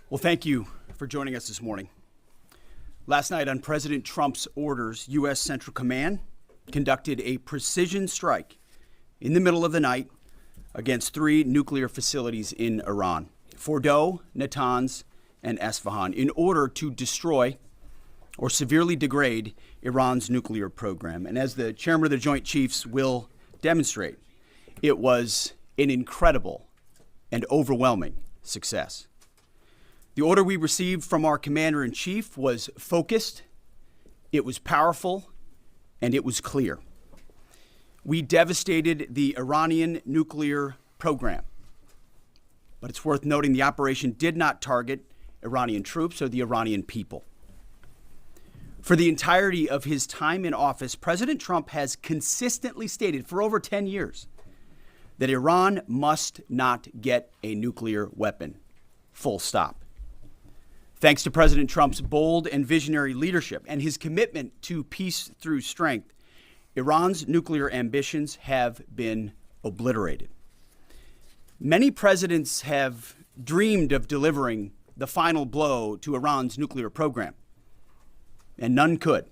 Well, thank you for joining us this morning. Last night, on President Trump's orders, U.S. Central Command conducted a precision strike in the middle of the night against 3 nuclear facilities in Iran, Fordow, Natanz, and Esfahan, in order to destroy or severely degrade Iran's nuclear program. And as the chairman of the Joint Chiefs will demonstrate, it was an incredible and overwhelming success. The order we received from our commander-in-chief was focused, it was powerful, and it was clear. We devastated the Iranian nuclear program. But it's worth noting the operation did not target Iranian troops or the Iranian people. For the entirety of his time in office, President Trump has consistently stated for over 10 years that Iran must not get a nuclear weapon. Full stop. Thanks to President Trump's bold and visionary leadership and his commitment to peace through strength, Iran's nuclear ambitions have been obliterated. Many presidents have dreamed of delivering the final blow to Iran's nuclear program, and none could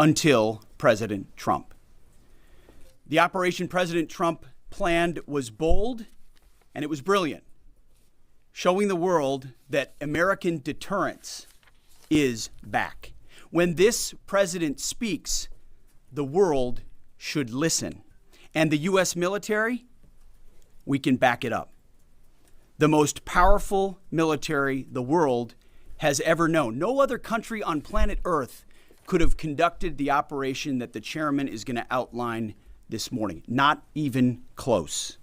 until President Trump. The operation President Trump planned was bold and it was brilliant, showing the world that American deterrence is back. When this president speaks, the world should listen. And the U.S. military, we can back it up. The most powerful military the world has ever known. No other country on planet Earth could have conducted the operation that the chairman is going to outline this morning. Not even close.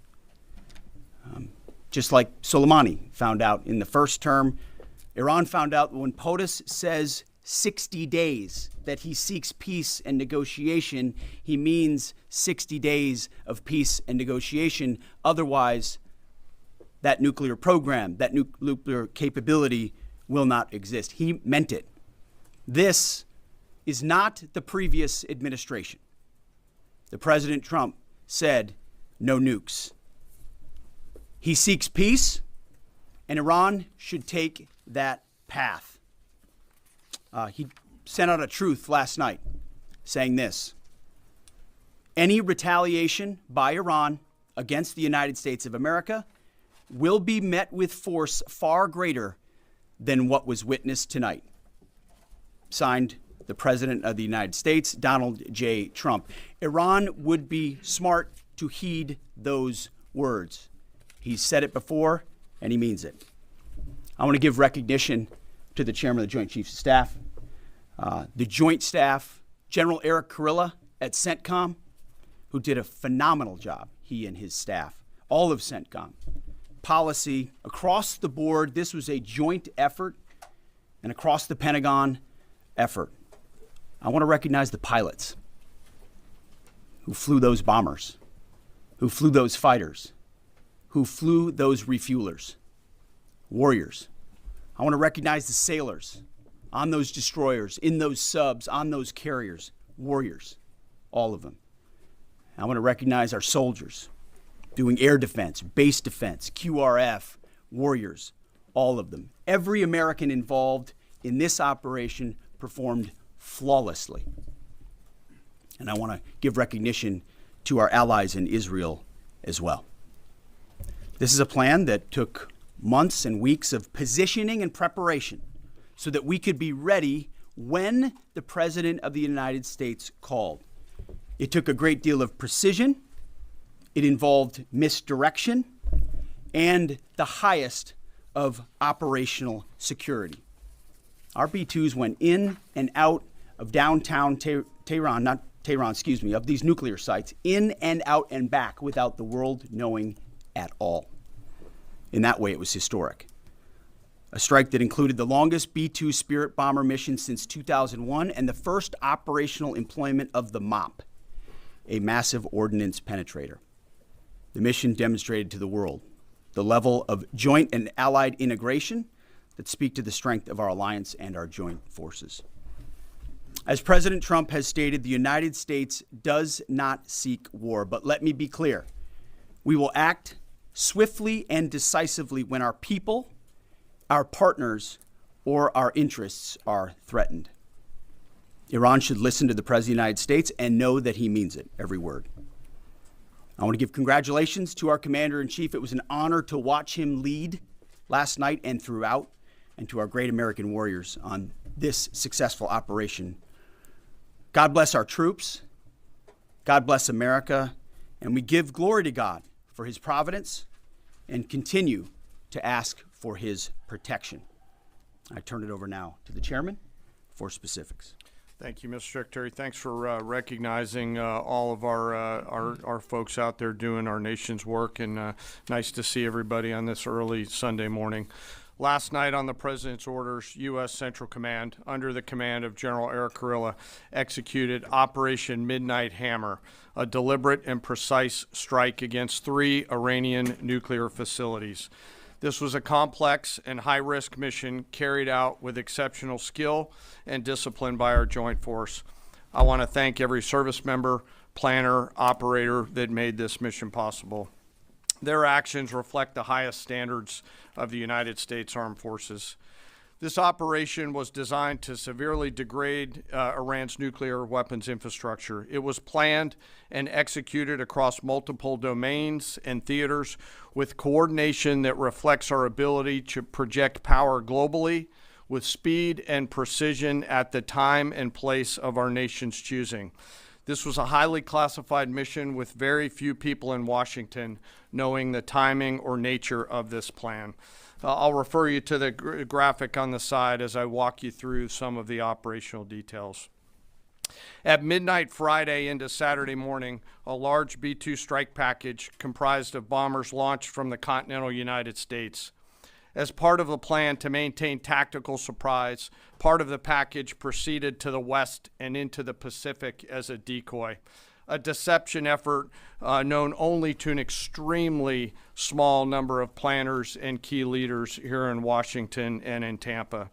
Just like Soleimani found out in the first term, Iran found out when POTUS says 60 days that he seeks peace and negotiation, he means 60 days of peace and negotiation. Otherwise, that nuclear program, that nuclear capability will not exist. He meant it. This is not the previous administration. The President Trump said no nukes. He seeks peace, and Iran should take that path. He sent out a truth last night saying this: any retaliation by Iran against the United States of America will be met with force far greater than what was witnessed tonight. Signed, the President of the United States, Donald J. Trump. Iran would be smart to heed those words. He's said it before, and he means it. I want to give recognition to the chairman of the Joint Chiefs of Staff, the Joint Staff, General Eric Kurilla at CENTCOM, who did a phenomenal job, he and his staff, all of CENTCOM. Policy across the board, this was a joint effort, and across the Pentagon effort. I want to recognize the pilots who flew those bombers, who flew those fighters, who flew those refuelers, warriors. I want to recognize the sailors on those destroyers, in those subs, on those carriers, warriors, all of them. I want to recognize our soldiers doing air defense, base defense, QRF, warriors, all of them. Every American involved in this operation performed flawlessly. And I want to give recognition to our allies in Israel as well. This is a plan that took months and weeks of positioning and preparation so that we could be ready when the President of the United States called. It took a great deal of precision. It involved misdirection and the highest of operational security. Our B-2s went in and out of downtown Tehran, of these nuclear sites, in and out and back without the world knowing at all. In that way, it was historic. A strike that included the longest B-2 Spirit bomber mission since 2001 and the first operational employment of the MOP, a massive ordnance penetrator. The mission demonstrated to the world the level of joint and allied integration that speak to the strength of our alliance and our joint forces. As President Trump has stated, the United States does not seek war, but let me be clear. We will act swiftly and decisively when our people, our partners, or our interests are threatened. Iran should listen to the President of the United States and know that he means it, every word. I want to give congratulations to our Commander-in-Chief. It was an honor to watch him lead last night and throughout, and to our great American warriors on this successful operation. God bless our troops. God bless America. And we give glory to God for his providence and continue to ask for his protection. I turn it over now to the chairman for specifics. Thank you, Mr. Secretary. Thanks for recognizing all of our folks out there doing our nation's work, and nice to see everybody on this early Sunday morning. Last night on the President's orders, U.S. Central Command, under the command of General Eric Kurilla, executed Operation Midnight Hammer, a deliberate and precise strike against 3 Iranian nuclear facilities. This was a complex and high-risk mission carried out with exceptional skill and discipline by our joint force. I want to thank every service member, planner, operator that made this mission possible. Their actions reflect the highest standards of the United States Armed Forces. This operation was designed to severely degrade Iran's nuclear weapons infrastructure. It was planned and executed across multiple domains and theaters with coordination that reflects our ability to project power globally with speed and precision at the time and place of our nation's choosing. This was a highly classified mission with very few people in Washington knowing the timing or nature of this plan. I'll refer you to the graphic on the side as I walk you through some of the operational details. At midnight Friday into Saturday morning, a large B-2 strike package comprised of bombers launched from the continental United States. As part of the plan to maintain tactical surprise, part of the package proceeded to the west and into the Pacific as a decoy, a deception effort known only to an extremely small number of planners and key leaders here in Washington and in Tampa.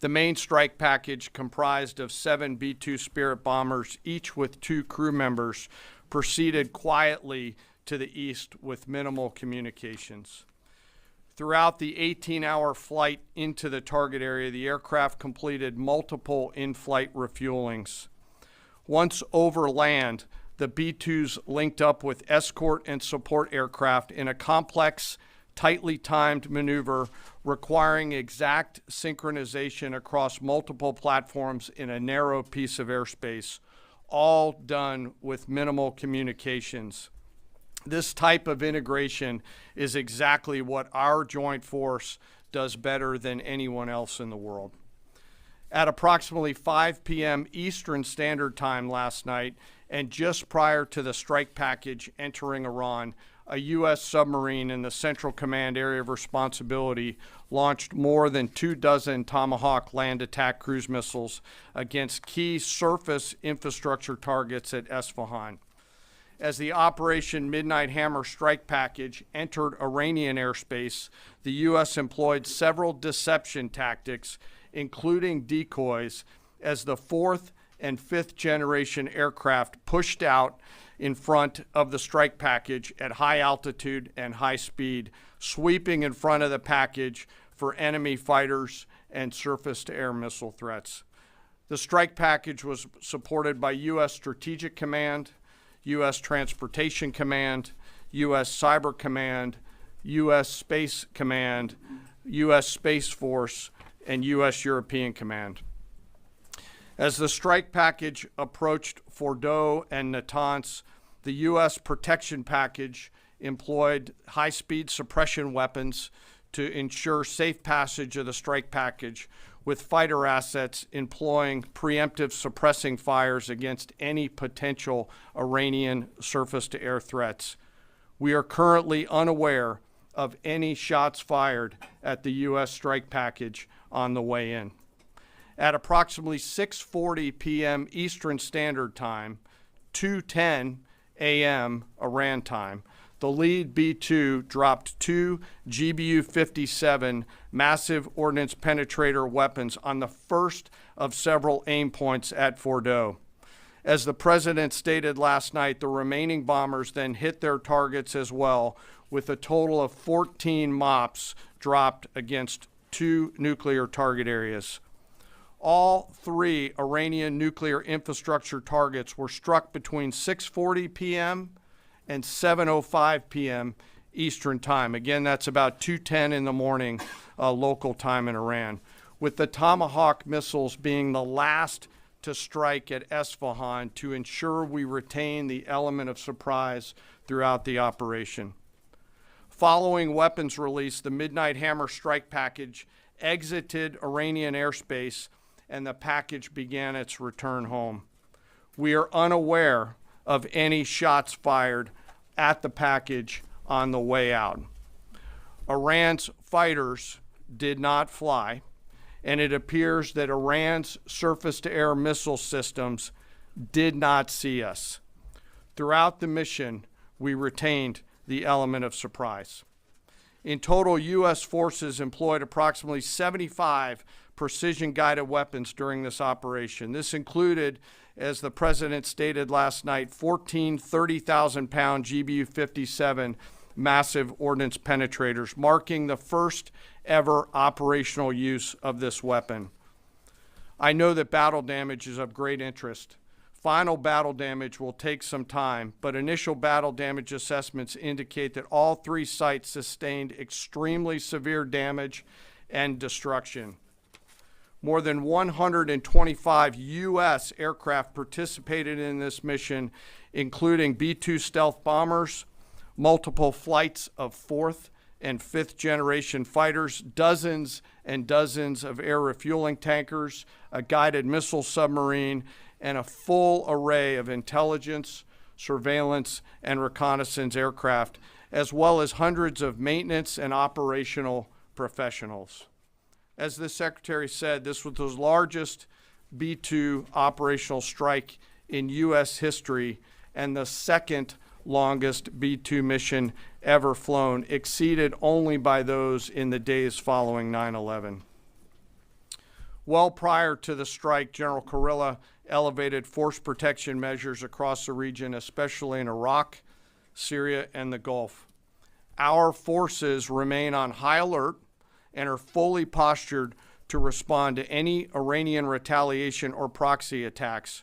The main strike package, comprised of 7 B-2 Spirit bombers, each with 2 crew members, proceeded quietly to the east with minimal communications. Throughout the 18-hour flight into the target area, the aircraft completed multiple in-flight refuelings. Once over land, the B-2s linked up with escort and support aircraft in a complex, tightly timed maneuver requiring exact synchronization across multiple platforms in a narrow piece of airspace, all done with minimal communications. This type of integration is exactly what our joint force does better than anyone else in the world. At approximately 5 p.m. Eastern Standard Time last night, and just prior to the strike package entering Iran, a U.S. submarine in the Central Command area of responsibility launched more than 24 Tomahawk land attack cruise missiles against key surface infrastructure targets at Esfahan. As the Operation Midnight Hammer strike package entered Iranian airspace, the U.S. employed several deception tactics, including decoys, as the 4th and 5th generation aircraft pushed out in front of the strike package at high altitude and high speed, sweeping in front of the package for enemy fighters and surface-to-air missile threats. The strike package was supported by U.S. Strategic Command, U.S. Transportation Command, U.S. Cyber Command, U.S. Space Command, U.S. Space Force, and U.S. European Command. As the strike package approached Fordo and Natanz, the U.S. protection package employed high-speed suppression weapons to ensure safe passage of the strike package, with fighter assets employing preemptive suppressing fires against any potential Iranian surface-to-air threats. We are currently unaware of any shots fired at the U.S. strike package on the way in. At approximately 6:40 p.m. Eastern Standard Time, 2:10 a.m. Iran time, the lead B-2 dropped 2 GBU-57 massive ordnance penetrator weapons on the first of several aim points at Fordo. As the president stated last night, the remaining bombers then hit their targets as well, with a total of 14 MOPs dropped against 2 nuclear target areas. All 3 Iranian nuclear infrastructure targets were struck between 6:40 p.m. and 7:05 p.m. Eastern Time. Again, that's about 2:10 in the morning local time in Iran, with the Tomahawk missiles being the last to strike at Esfahan to ensure we retain the element of surprise throughout the operation. Following weapons release, the Midnight Hammer strike package exited Iranian airspace and the package began its return home. We are unaware of any shots fired at the package on the way out. Iran's fighters did not fly, and it appears that Iran's surface-to-air missile systems did not see us. Throughout the mission, we retained the element of surprise. In total, U.S. forces employed approximately 75 precision-guided weapons during this operation. This included, as the president stated last night, 14 30,000-pound GBU-57 massive ordnance penetrators, marking the first ever operational use of this weapon. I know that battle damage is of great interest. Final battle damage will take some time, but initial battle damage assessments indicate that all 3 sites sustained extremely severe damage and destruction. More than 125 U.S. aircraft participated in this mission, including B-2 stealth bombers, multiple flights of 4th and 5th generation fighters, dozens and dozens of air refueling tankers, a guided missile submarine, and a full array of intelligence, surveillance, and reconnaissance aircraft, as well as hundreds of maintenance and operational professionals. As the Secretary said, this was the largest B-2 operational strike in U.S. history and the second longest B-2 mission ever flown, exceeded only by those in the days following 9/11. Well prior to the strike, General Kurilla elevated force protection measures across the region, especially in Iraq, Syria, and the Gulf. Our forces remain on high alert and are fully postured to respond to any Iranian retaliation or proxy attacks,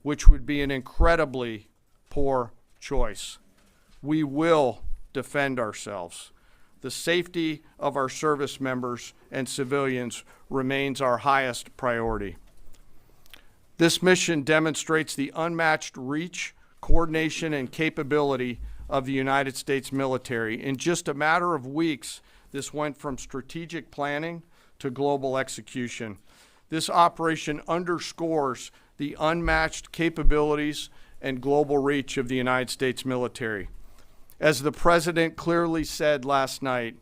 which would be an incredibly poor choice. We will defend ourselves. The safety of our service members and civilians remains our highest priority. This mission demonstrates the unmatched reach, coordination, and capability of the United States military. In just a matter of weeks, this went from strategic planning to global execution. This operation underscores the unmatched capabilities and global reach of the United States military. As the president clearly said last night,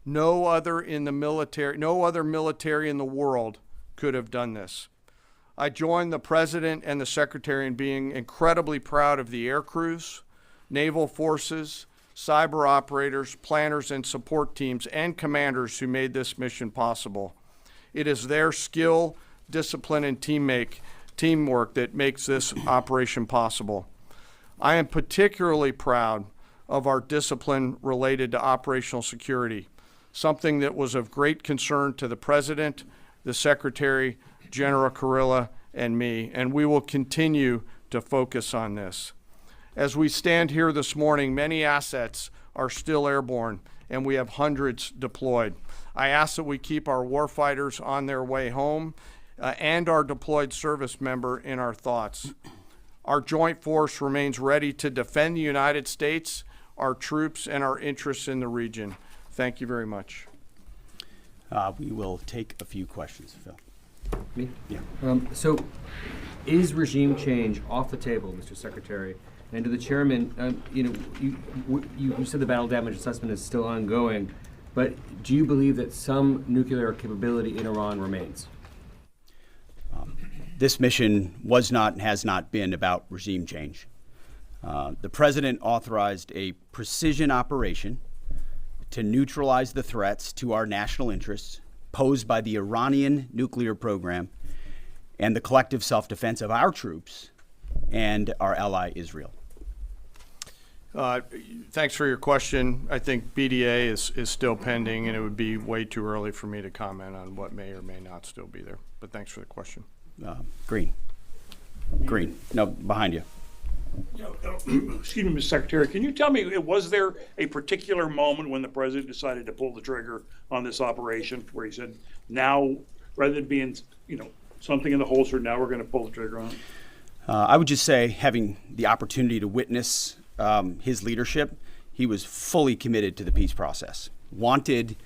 no other military in the world could have done this. I join the president and the secretary in being incredibly proud of the air crews, naval forces, cyber operators, planners, and support teams, and commanders who made this mission possible. It is their skill, discipline, and teamwork that makes this operation possible. I am particularly proud of our discipline related to operational security, something that was of great concern to the President, the Secretary, General Kurilla, and me, and we will continue to focus on this. As we stand here this morning, many assets are still airborne, and we have hundreds deployed. I ask that we keep our warfighters on their way home and our deployed service member in our thoughts. Our joint force remains ready to defend the United States, our troops, and our interests in the region. Thank you very much. We will take a few questions, Phil. Me? Yeah. So, is regime change off the table, Mr. Secretary? And to the chairman, you said the battle damage assessment is still ongoing, but do you believe that some nuclear capability in Iran remains? This mission was not and has not been about regime change. The president authorized a precision operation to neutralize the threats to our national interests posed by the Iranian nuclear program and the collective self-defense of our troops and our ally Israel. Thanks for your question. I think BDA is still pending, and it would be way too early for me to comment on what may or may not still be there. But thanks for the question. Green. No, behind you. Excuse me, Mr. Secretary, can you tell me, was there a particular moment when the president decided to pull the trigger on this operation where he said, now, rather than being, something in the holster, now we're going to pull the trigger on it? I would just say, having the opportunity to witness his leadership, he was fully committed to the peace process, wanted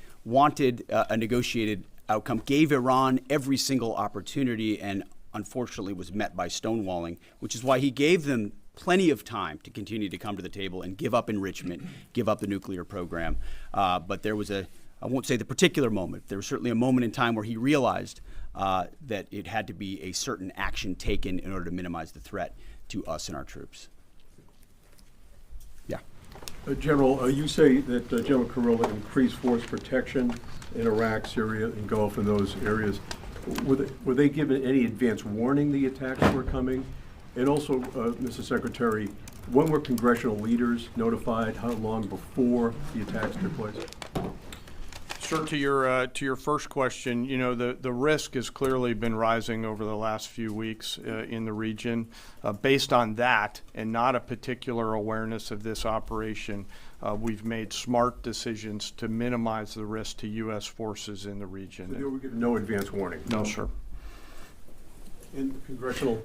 a negotiated outcome, gave Iran every single opportunity, and unfortunately was met by stonewalling, which is why he gave them plenty of time to continue to come to the table and give up enrichment, give up the nuclear program. But there was I won't say the particular moment, there was certainly a moment in time where he realized that it had to be a certain action taken in order to minimize the threat to us and our troops. Yeah. General, you say that General Kurilla increased force protection in Iraq, Syria, and Gulf, in those areas. Were they given any advance warning the attacks were coming? And also, Mr. Secretary, when were congressional leaders notified? How long before the attacks took place? Sir, to your first question, the risk has clearly been rising over the last few weeks in the region. Based on that, and not a particular awareness of this operation, we've made smart decisions to minimize the risk to U.S. forces in the region. So they were given no advance warning? No, sir. And congressional?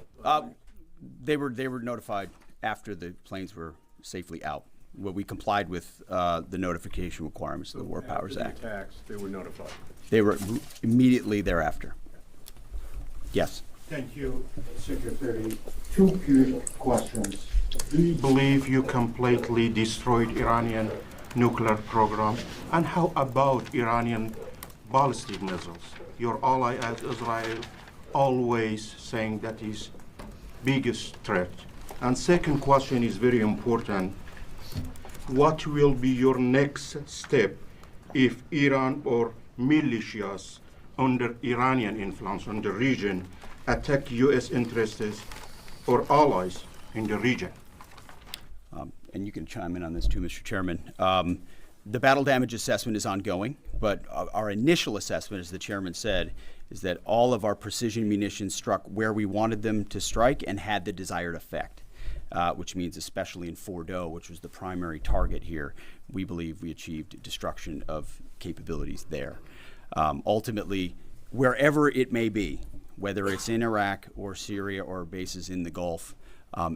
They were notified after the planes were safely out. Well, we complied with the notification requirements of the War Powers Act. After the attacks, they were notified? They were immediately thereafter. Yes. Thank you, Secretary. Two quick questions. Do you believe you completely destroyed Iranian nuclear program? And how about Iranian ballistic missiles? Your ally Israel always saying that is biggest threat. And second question is very important. What will be your next step if Iran or militias under Iranian influence in the region attack U.S. interests or allies in the region? And you can chime in on this too, Mr. Chairman. The battle damage assessment is ongoing, but our initial assessment, as the chairman said, is that all of our precision munitions struck where we wanted them to strike and had the desired effect. Which means especially in Fordo, which was the primary target here, we believe we achieved destruction of capabilities there. Ultimately, wherever it may be, whether it's in Iraq or Syria or bases in the Gulf,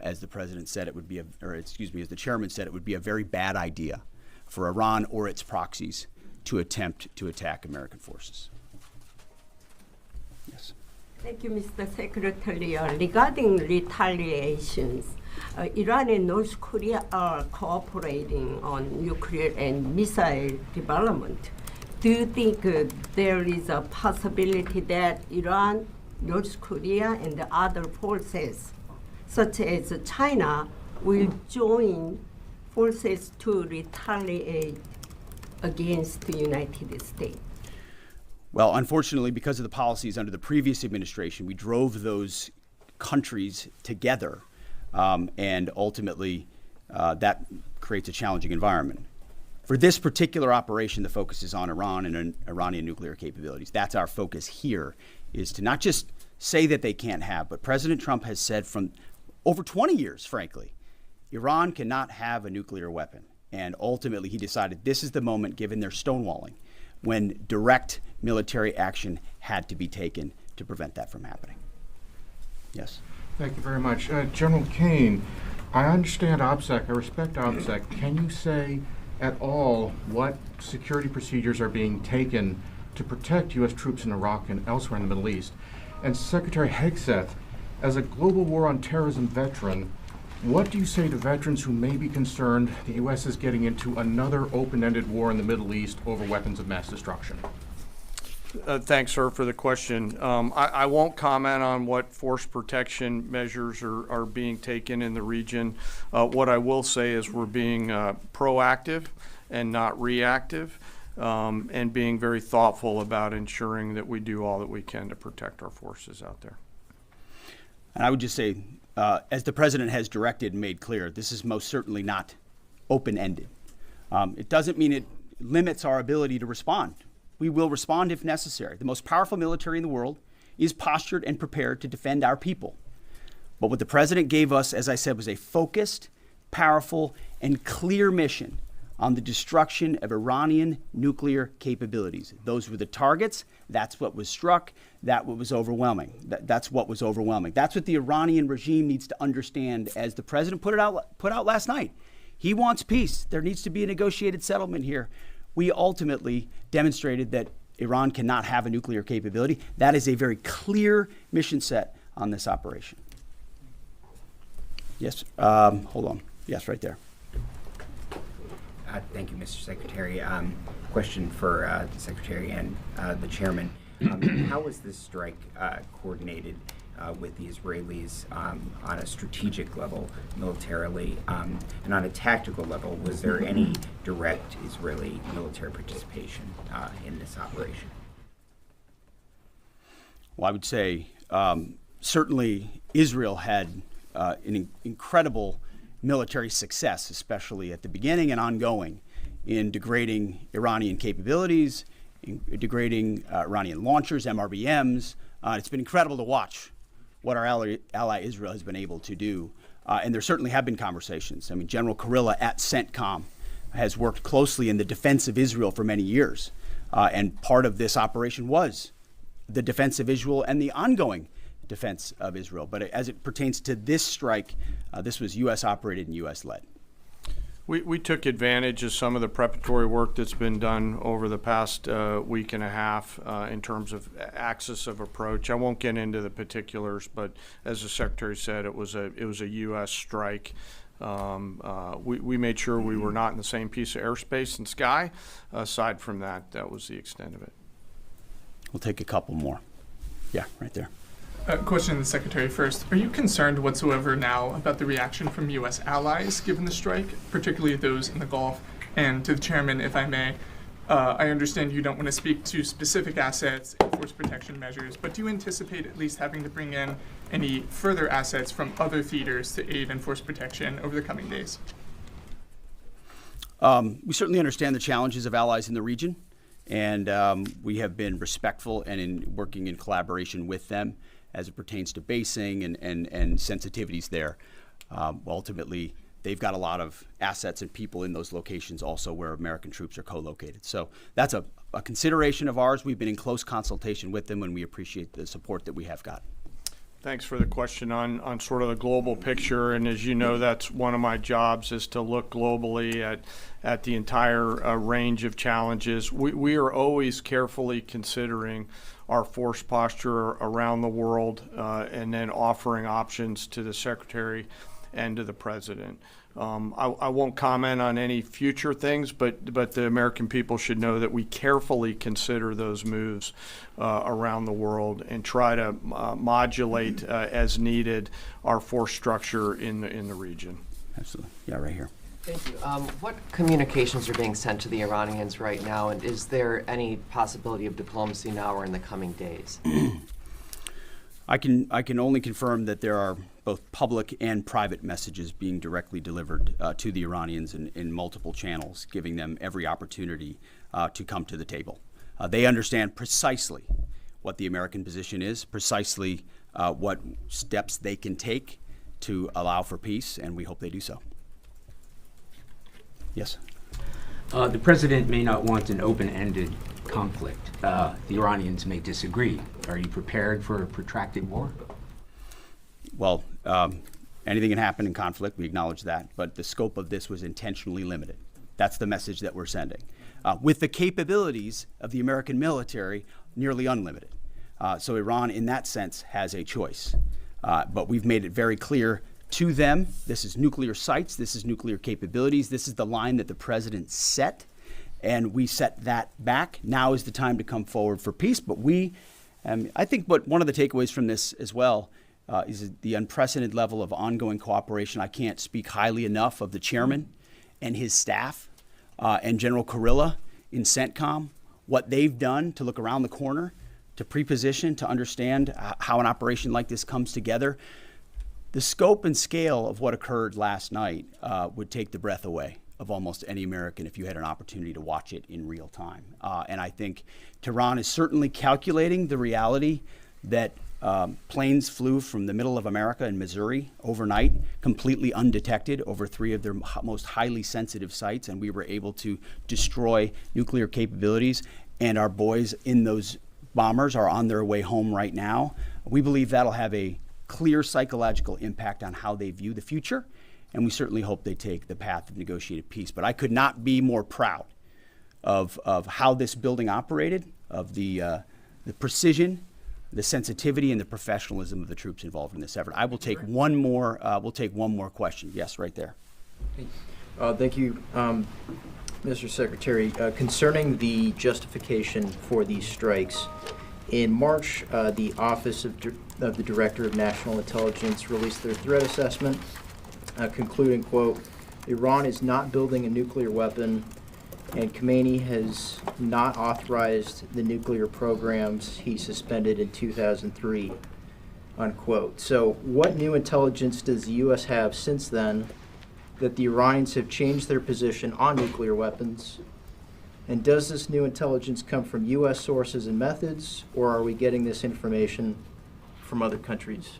as the president said, it would be, as the chairman said, it would be a very bad idea for Iran or its proxies to attempt to attack American forces. Yes. Thank you, Mr. Secretary. Regarding retaliations, Iran and North Korea are cooperating on nuclear and missile development. Do you think there is a possibility that Iran, North Korea, and the other forces, such as China, will join forces to retaliate against the United States? Well, unfortunately, because of the policies under the previous administration, we drove those countries together, and ultimately that creates a challenging environment. For this particular operation, the focus is on Iran and Iranian nuclear capabilities. That's our focus here, is to not just say that they can't have, but President Trump has said from over 20 years, frankly, Iran cannot have a nuclear weapon. And ultimately, he decided this is the moment, given their stonewalling, when direct military action had to be taken to prevent that from happening. Yes. Thank you very much. General Caine, I understand OPSEC, I respect OPSEC. Can you say at all what security procedures are being taken to protect U.S. troops in Iraq and elsewhere in the Middle East? And Secretary Hegseth, as a global war on terrorism veteran, what do you say to veterans who may be concerned the U.S. is getting into another open-ended war in the Middle East over weapons of mass destruction? Thanks, sir, for the question. I won't comment on what force protection measures are being taken in the region. What I will say is we're being proactive and not reactive, and being very thoughtful about ensuring that we do all that we can to protect our forces out there. And I would just say as the president has directed and made clear, this is most certainly not open-ended. It doesn't mean it limits our ability to respond. We will respond if necessary. The most powerful military in the world is postured and prepared to defend our people. But what the president gave us, as I said, was a focused, powerful, and clear mission on the destruction of Iranian nuclear capabilities. Those were the targets. That's what was struck. That's what was overwhelming. That's what was overwhelming. That's what the Iranian regime needs to understand, as the president put out last night. He wants peace. There needs to be a negotiated settlement here. We ultimately demonstrated that Iran cannot have a nuclear capability. That is a very clear mission set on this operation. Yes, hold on. Yes, right there. Thank you, Mr. Secretary. Question for the Secretary and the Chairman. How was this strike coordinated with the Israelis on a strategic level, militarily, and on a tactical level? Was there any direct Israeli military participation in this operation? Well, I would say certainly Israel had an incredible military success, especially at the beginning and ongoing, in degrading Iranian capabilities, in degrading Iranian launchers, MRBMs. It's been incredible to watch what our ally Israel has been able to do. And there certainly have been conversations. I mean, General Kurilla at CENTCOM has worked closely in the defense of Israel for many years. And part of this operation was the defense of Israel and the ongoing defense of Israel. But as it pertains to this strike, this was U.S. operated and U.S. led. We took advantage of some of the preparatory work that's been done over the past week and a half in terms of axis of approach. I won't get into the particulars, but as the Secretary said, it was a U.S. strike. We made sure we were not in the same piece of airspace and sky. Aside from that, that was the extent of it. We'll take a couple more. Yeah, right there. Question to the Secretary first. Are you concerned whatsoever now about the reaction from U.S. allies given the strike, particularly those in the Gulf? And to the Chairman, if I may, I understand you don't want to speak to specific assets and force protection measures, but do you anticipate at least having to bring in any further assets from other theaters to aid in force protection over the coming days? We certainly understand the challenges of allies in the region, and we have been respectful and in working in collaboration with them as it pertains to basing and sensitivities there. Ultimately, they've got a lot of assets and people in those locations also where American troops are co-located. So that's a consideration of ours. We've been in close consultation with them, and we appreciate the support that we have got. Thanks for the question on sort of the global picture. And as you know, that's one of my jobs, is to look globally at the entire range of challenges. We are always carefully considering our force posture around the world and then offering options to the Secretary and to the President. I won't comment on any future things, but the American people should know that we carefully consider those moves around the world and try to modulate as needed our force structure in the region. Absolutely. Yeah, right here. Thank you. What communications are being sent to the Iranians right now, and is there any possibility of diplomacy now or in the coming days? I can only confirm that there are both public and private messages being directly delivered to the Iranians in multiple channels, giving them every opportunity to come to the table. They understand precisely what the American position is, precisely what steps they can take to allow for peace, and we hope they do so. Yes. The president may not want an open-ended conflict. The Iranians may disagree. Are you prepared for a protracted war? Well, anything can happen in conflict. We acknowledge that. But the scope of this was intentionally limited. That's the message that we're sending. With the capabilities of the American military nearly unlimited. So Iran, in that sense, has a choice. But we've made it very clear to them, this is nuclear sites, this is nuclear capabilities, this is the line that the president set, and we set that back. Now is the time to come forward for peace. But I think one of the takeaways from this as well is the unprecedented level of ongoing cooperation. I can't speak highly enough of the chairman and his staff and General Kurilla in CENTCOM, what they've done to look around the corner, to pre-position, to understand how an operation like this comes together. The scope and scale of what occurred last night would take the breath away of almost any American if you had an opportunity to watch it in real time. And I think Tehran is certainly calculating the reality that planes flew from the middle of America in Missouri overnight, completely undetected over 3 of their most highly sensitive sites, and we were able to destroy nuclear capabilities. And our boys in those bombers are on their way home right now. We believe that'll have a clear psychological impact on how they view the future, and we certainly hope they take the path of negotiated peace. But I could not be more proud of how this building operated, of the precision, the sensitivity, and the professionalism of the troops involved in this effort. I will take one more. We'll take one more question. Yes, right there. Thank you, Mr. Secretary. Concerning the justification for these strikes, in March, the Office of the Director of National Intelligence released their threat assessment, concluding, quote, Iran is not building a nuclear weapon, and Khamenei has not authorized the nuclear programs he suspended in 2003, unquote. So what new intelligence does the U.S. have since then that the Iranians have changed their position on nuclear weapons? And does this new intelligence come from U.S. sources and methods, or are we getting this information from other countries?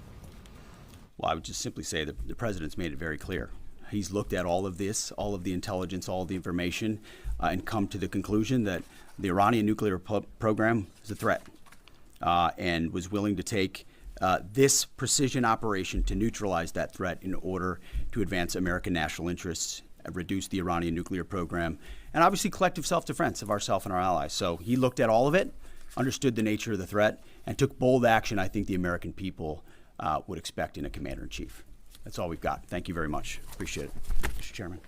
Well, I would just simply say that the president's made it very clear. He's looked at all of this, all of the intelligence, all of the information, and come to the conclusion that the Iranian nuclear program is a threat, and was willing to take this precision operation to neutralize that threat in order to advance American national interests, reduce the Iranian nuclear program, and obviously collective self-defense of ourselves and our allies. So he looked at all of it, understood the nature of the threat, and took bold action I think the American people would expect in a commander-in-chief. That's all we've got. Thank you very much. Appreciate it, Mr. Chairman.